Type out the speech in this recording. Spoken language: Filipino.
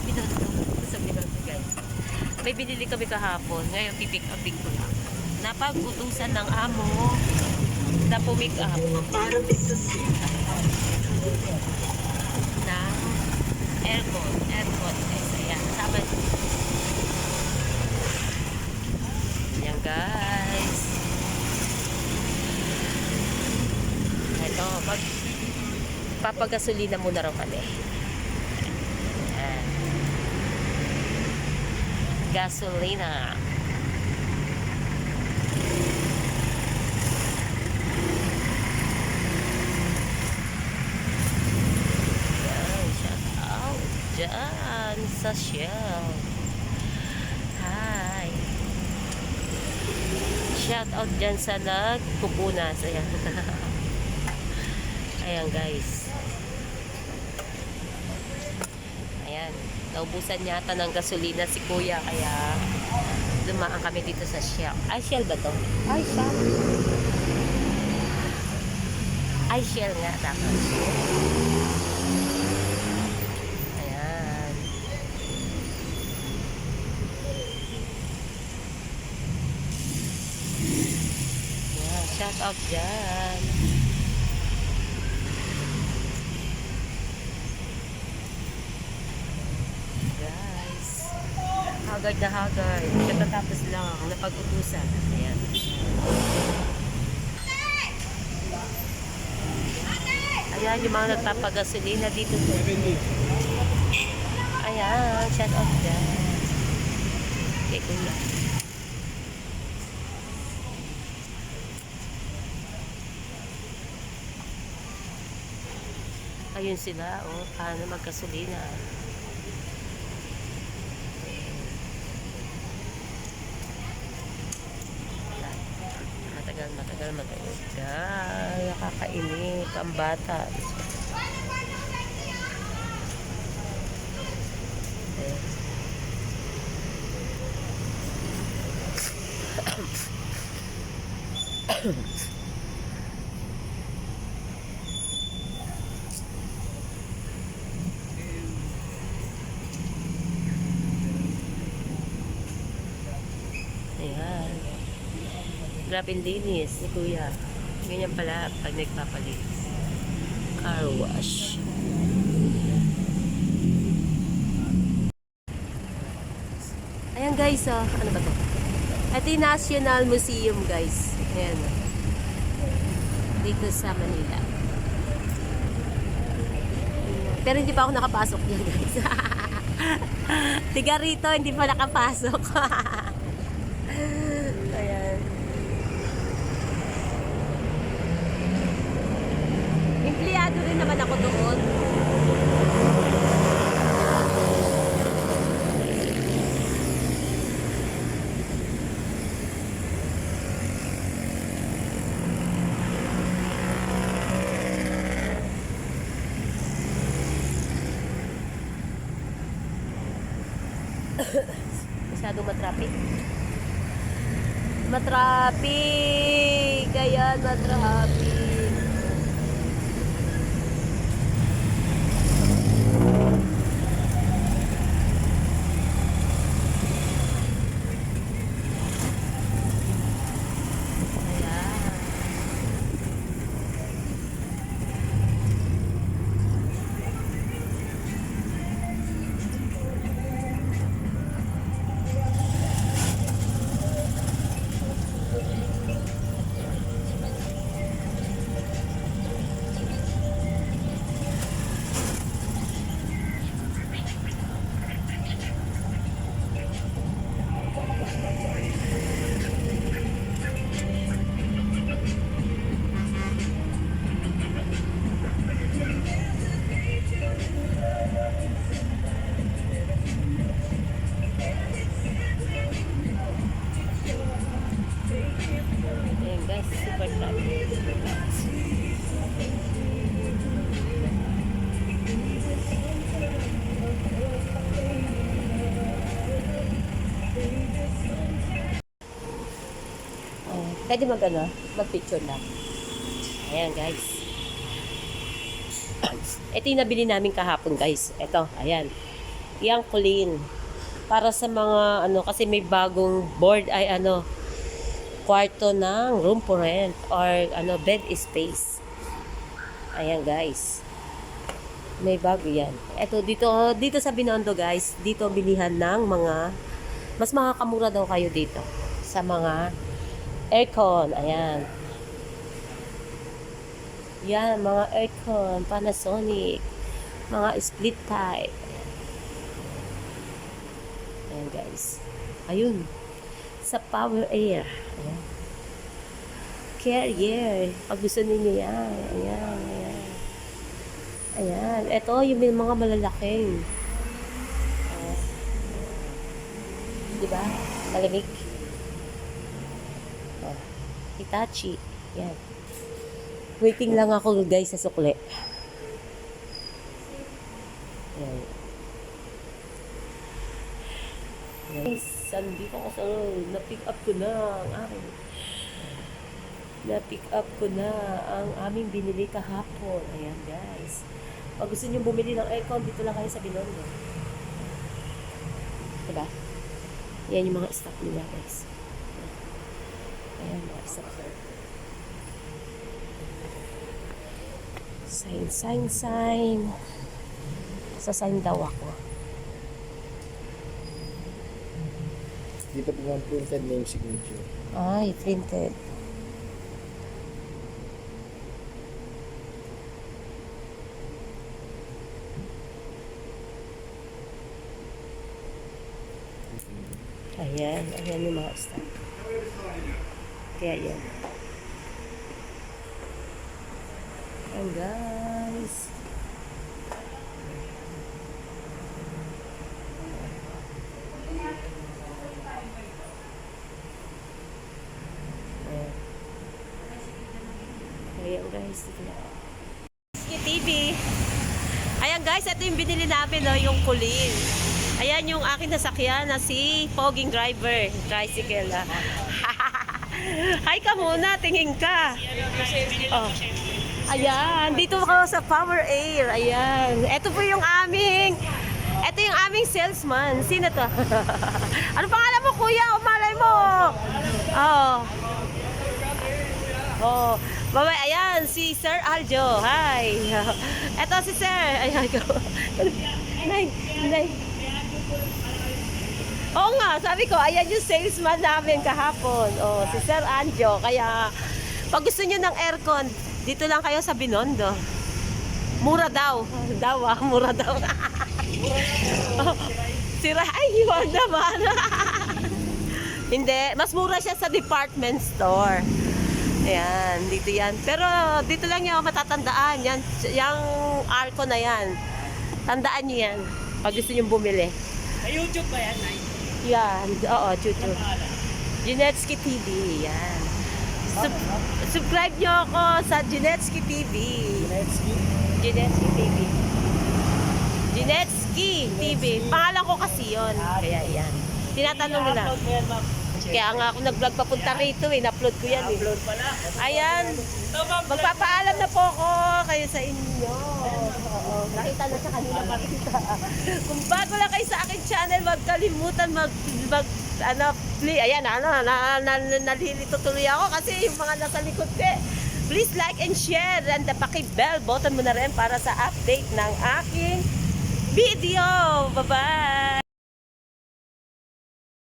Binondo. Sa Binondo, guys. May binili kami kahapon. Ngayon, pipick upin ko lang. Napag-utusan ng amo na pumick up ng aircon. Aircon, guys. Ayan. Sabi. Ayan, guys. Ito, papagasolina muna raw kami. Ayan. Gasolina. Ayan, shout out dyan sa Shell. Hi. Shout out dyan sa nagpupunas. Ayan. Ayan, guys. Ayan. Naubusan yata ng gasolina si kuya. Kaya dumaan kami dito sa Shell. Ay, Shell ba to? Ay, Shell. Ay, Shell nga. Dapat. Ayan. Ayan. Shout out dyan. Hagard na hagard. Katatapos lang. Napag-utusan. Ayan. Ayan, yung mga nagpapagasolina dito. Ayan, shout out dyan. Okay, kuya. Ayun sila, oh. Paano magkasolina. Matagal. Nakakainip ang bata. Ayan. Grabe linis ni kuya. Ganyan pala pag nagpapalinis. Car wash. Ayan, guys, oh. Ano ba to? Ito yung National Museum, guys. Ayan. Dito sa Manila. Pero hindi pa ako nakapasok yan, guys. Tiga rito, hindi pa nakapasok. Ayan. Empleyado rin naman ako doon. Masyadong matraffic. Matraffic! Ayan, matraffic. Pwede mag-picture lang. Ayan, guys. Ito yung nabili namin kahapon, guys. Ito, ayan. Yang clean. Para sa mga ano, kasi may bagong board ay ano, kwarto ng room for rent or ano, bed space. Ayan guys. May bago yan. Eto, dito sa Binondo guys, dito bilihan ng mga, mas makakamura daw kayo dito. Sa mga aircon. Ayan. Yan, mga aircon, Panasonic, mga split type. Ayan guys. Ayun. Sa Power Air. Ayan. Carrier. Pag gusto ninyo yan. Ayan, ayan. Ayan. Ito, yung mga malalaking. Ayan. Diba? Malamig. Oh. Hitachi. Yan. Waiting lang ako guys sa sukle. Ayan. Guys, sandito ako sa na-pick up ko na ang aking na-pick up ko na ang aming binili kahapon. Ayan guys. Pag gusto nyo bumili ng aircon, dito lang kayo sa Binondo. Diba? Ayan yung mga stock nila guys. Ayan mga stock. Sign. Sa-sign daw ako. Dito po ang printed name signature. Ay, printed. Ayan yung mga stock. Kaya yan. Ayan guys. Ayan guys. TV. Ayan guys, ito yung binili namin, no, yung kulin. Ayan yung aking nasakyan na si Poging Driver. Tricycle. Hi ka muna, tingin ka. Oh. Ayan, dito ako sa Power Air. Ayan. Ito yung aming salesman. Sino to? Ano pangalan mo, kuya? O malay mo? Oh. Oh. Bye-bye. Ayan, si Sir Aljo. Hi. Ito si Sir. Ayan ko. Nay. Oo nga, sabi ko, ayan yung salesman namin kahapon. Oh, si Sir Aljo. Kaya, pag gusto nyo ng aircon, dito lang kayo sa Binondo. Mura daw. Mura daw. Sira, ay, wag naman. Hindi, mas mura siya sa department store. Ayan, dito yan. Pero dito lang yung matatandaan. Yan, yung arko na yan. Tandaan nyo yan. Pag gusto nyo bumili. Sa YouTube ba yan, Nay? Yan, oo, YouTube. Junetsky TV, yan. Subscribe nyo ako sa Junetsky TV. Junetsky TV. Junetsky TV. Pangalan ko kasi yun. Kaya yan. Tinatanong nila. I-upload mo yan, ma'am. Kaya nga ako nag-vlog papunta rito eh. Na-upload ko yan eh. Upload pala. Ayan. Ito, ma'am. Magpapaalam na po ako kayo sa inyo. Oo. Nakita na sa kanila makita. Kung bago lang kayo sa aking channel, huwag kalimutan ayan, nalilito tuloy ako kasi yung mga nasa likod ko. Please like and share and paki-bell button mo na rin para sa update ng aking video. Bye-bye!